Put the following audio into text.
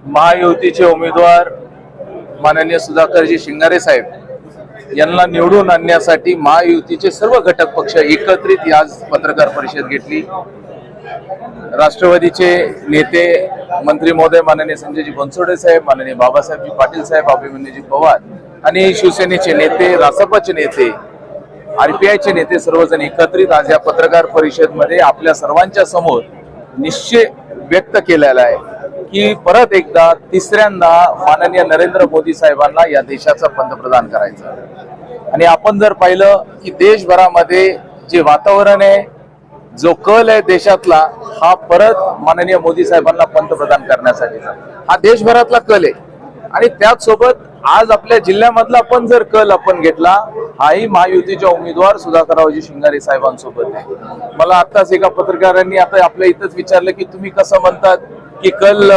महायुतीचे उमेदवार माननीय सुधाकरजी शिंगारे साहेब यांना निवडून आणण्यासाठी महायुतीचे सर्व घटक पक्ष एकत्रित आज पत्रकार परिषद घेतली। राष्ट्रवादीचे नेते मंत्री महोदय माननीय संजयजी बनसोडे साहेब, माननीय बाबासाहेबजी पाटील साहेब, अभिमन्यूजी पवार आणि शिवसेनेचे नेते, रासपचे नेते, आरपीआयचे नेते सर्वजण एकत्रित आज या पत्रकार परिषदेमध्ये आपल्या सर्वांच्या समोर निश्चय व्यक्त केलेला आहे की परत एकदा तिसऱ्यांदा माननीय नरेंद्र मोदी साहेबांना या देशाचा पंतप्रधान करायचं। आणि आपण जर पाहिलं की देशभरामध्ये जे वातावरण आहे, जो कल आहे देशातला, हा परत माननीय मोदी साहेबांना पंतप्रधान करण्यासाठीचा हा देशभरातला कल आहे। आणि त्याचसोबत आज आपल्या जिल्ह्यामधला पण जर कल आपण घेतला, हाही महायुतीच्या उमेदवार सुधाकररावजी शिंगारे साहेबांसोबत आहे। मला आताच एका पत्रकारांनी आता आपल्या इथंच विचारलं की तुम्ही कसं म्हणतात की कल